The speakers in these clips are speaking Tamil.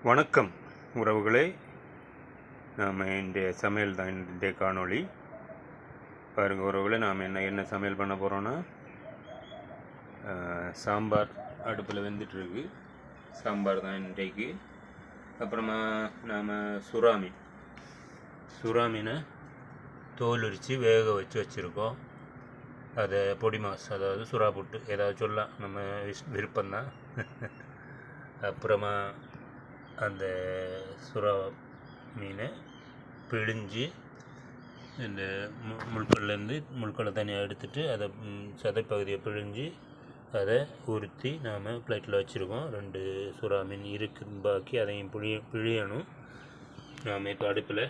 வணக்கம் உறவுகளே, நாம் இன்றைய சமையல் தான் இன்றைய காணொளி. பாருங்கள் உறவுகளே, நாம் என்ன சமையல் பண்ண போகிறோன்னா, சாம்பார் அடுப்பில் வெந்துட்டுருக்கு. சாம்பார் தான் இன்றைக்கு. அப்புறமா நாம் சுறாமீனை தோல் உரித்து வேக வச்சுருக்கோம். அதை பொடி மாஸ், அதாவது சுறா புட்டு ஏதாவது சொல்லலாம், நம்ம விருப்பம்தான். அப்புறமா அந்த சுறா மீனை பிழிஞ்சு இந்த முள்கொல்லை தனியாக எடுத்துகிட்டு அதை சதைப்பகுதியை பிழிஞ்சு அதை உருத்தி நாம் பிளேட்டில் வச்சுருக்கோம். 2 சுறா மீன் இருக்குன்னு பாக்கி அதையும் பிழியணும். நாம் இப்போ அடுப்பில்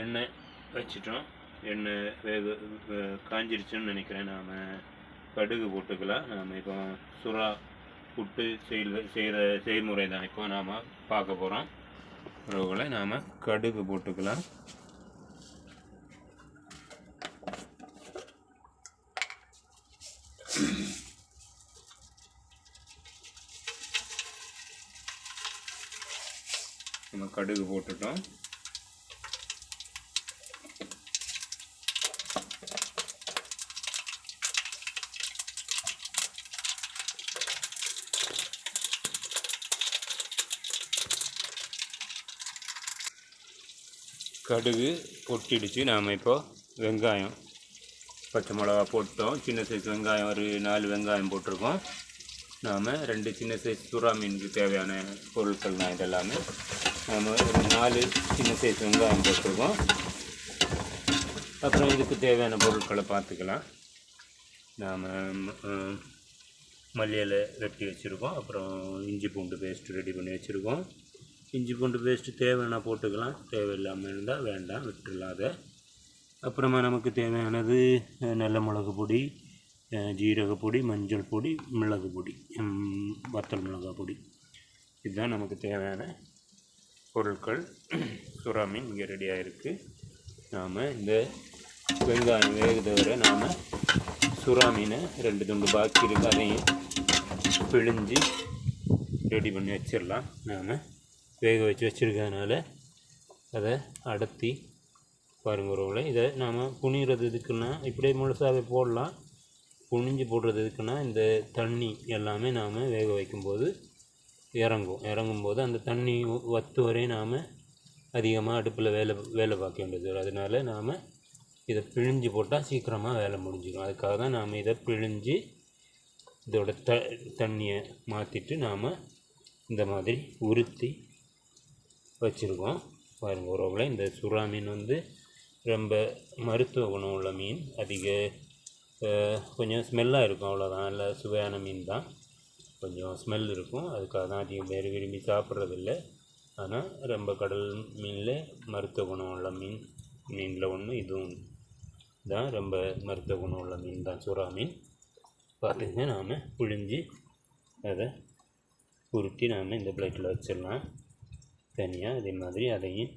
எண்ணெய் வச்சிட்டோம். எண்ணெய் காஞ்சிருச்சுன்னு நினைக்கிறேன். நாம் கடுகு போட்டுக்கலாம். நாம் இப்போ சுறா புட்டு செய்கிற செய்முறை தான் இப்போ நாம் பார்க்க போகிறோம். உறவுகளை நாம் கடுகு போட்டுக்கலாம். நம்ம கடுகு போட்டுட்டோம். கடுகு பொட்டிடுச்சு. நாம் இப்போ வெங்காயம், பச்சை மிளகா போட்டோம். சின்ன சைஸ் வெங்காயம் ஒரு 4 வெங்காயம் போட்டிருக்கோம். நாம் 2 சின்ன சைஸ் சுறா மீனுக்கு தேவையான பொருட்கள் தான் இதெல்லாமே. நாம் ஒரு 4 சின்ன சைஸ் வெங்காயம் போட்டிருக்கோம். அப்புறம் இதுக்கு தேவையான பொருட்களை பார்த்துக்கலாம். நாம் மல்லி இலை வெட்டி வச்சுருக்கோம். அப்புறம் இஞ்சி பூண்டு பேஸ்ட்டு ரெடி பண்ணி வச்சுருக்கோம். இஞ்சி பூண்டு பேஸ்ட்டு தேவைன்னா போட்டுக்கலாம், தேவையில்லாமல் இருந்தால் வேண்டாம், விட்டுடலாம் அதை. அப்புறமா நமக்கு தேவையானது நல்ல மிளகு பொடி, ஜீரக பொடி, மஞ்சள் பொடி, மிளகு பொடி, வத்தல் மிளகாய் பொடி. இதுதான் நமக்கு தேவையான பொருட்கள். சுறா மீன் இங்கே ரெடியாக இருக்குது. நாம் இந்த வெங்காயம் வேகுத வரை நாம் சுறா மீனை 2 துண்டு பாக்கி இருக்குது, அதையும் பிழிஞ்சு ரெடி பண்ணி வச்சிடலாம். நாம் வேக வச்சுருக்கிறதுனால அதை அடர்த்தி பாருங்கள் உறவுகளை. இதை நாம் புனிகிறது எதுக்குன்னா, இப்படியே முழுசாகவே போடலாம். புனிஞ்சு போடுறது எதுக்குன்னா, இந்த தண்ணி எல்லாமே நாம் வேக வைக்கும்போது இறங்கும்போது அந்த தண்ணி வத்து வரை நாம் அதிகமாக அடுப்பில் வேலை பார்க்க வேண்டியது வரும். அதனால நாம் இதை பிழிஞ்சு போட்டால் சீக்கிரமாக வேலை முடிஞ்சிடும். அதுக்காக தான் நாம் இதை பிழிஞ்சு இதோட தண்ணியை மாற்றிட்டு நாம் இந்த மாதிரி உருத்தி வச்சுருக்கோம். பாருங்கள் உறவுகளை, இந்த சுறா மீன் ரொம்ப மருத்துவ குணம் உள்ள மீன். கொஞ்சம் ஸ்மெல்லாக இருக்கும், அவ்வளோதான். நல்ல சுவையான மீன் தான், கொஞ்சம் ஸ்மெல் இருக்கும். அதுக்காக தான் அதிகம் பேர் விரும்பி சாப்பிட்றதில்ல. ஆனால் ரொம்ப கடல் மீனில் மருத்துவ குணம் உள்ள மீனில் ஒன்று இதுவும் தான். ரொம்ப மருத்துவ குணம் உள்ள மீன் தான் சுறா மீன். பார்த்துங்க, நாம் புழிஞ்சு அதை உருட்டி நாம் இந்த பிளேட்டில் வச்சிடலாம் தனியாக. அதே மாதிரி அதையும்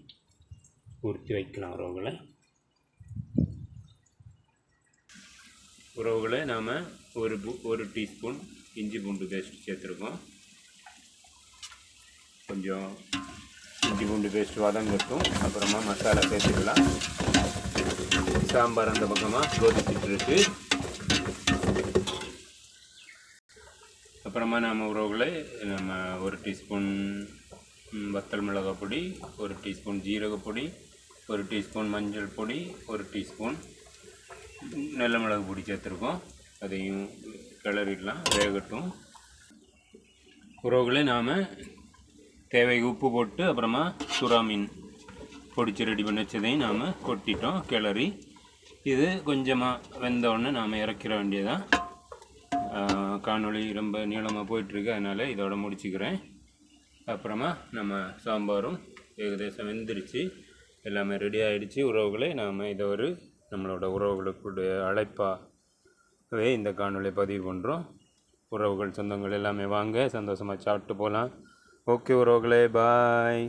உருட்டி வைக்கலாம் உறவுகளை. நாம் ஒரு டீஸ்பூன் இஞ்சி பூண்டு பேஸ்ட் சேர்த்துருக்கோம். கொஞ்சம் இஞ்சி பூண்டு பேஸ்ட் வதங்கட்டும். அப்புறமா மசாலா சேர்த்துக்கலாம். சாம்பார் அந்த பக்கமாக கொதிச்சுட்டு இருக்கு. அப்புறமா நாம் உறவுகளை ஒரு டீஸ்பூன் வத்தல் மிளகாய் பொடி, ஒரு டீஸ்பூன் ஜீரக பொடி, ஒரு டீஸ்பூன் மஞ்சள் பொடி, ஒரு டீஸ்பூன் நல்ல மிளகு பொடி சேர்த்துருக்கோம். அதையும் கிளறிடலாம், வேகட்டும். உறவுகளை நாம் தேவைக்கு உப்பு போட்டு அப்புறமா சுறா மீன் பொடிச்சு ரெடி பண்ணி வச்சதையும் நாம் கொட்டிட்டோம், கிளறி. இது கொஞ்சமாக வெந்தவுடனே நாம் இறக்கிற வேண்டியதான். காணொளி ரொம்ப நீளமாக போயிட்டுருக்கு, அதனால் இதோட முடிச்சுக்கிறேன். அப்புறமா நம்ம சாம்பாரும் ஏகதேசம் வெந்துருச்சு, எல்லாமே ரெடி ஆகிடுச்சு. உறவுகளை, நாம் இதை நம்மளோட உறவுகளுக்குடைய அழைப்பாகவே இந்த காணொலியை பதிவு பண்ணுறோம். உறவுகள் சொந்தங்கள் எல்லாமே வாங்க, சந்தோஷமாக சாப்பிட்டு போகலாம். ஓகே உறவுகளே, பாய்.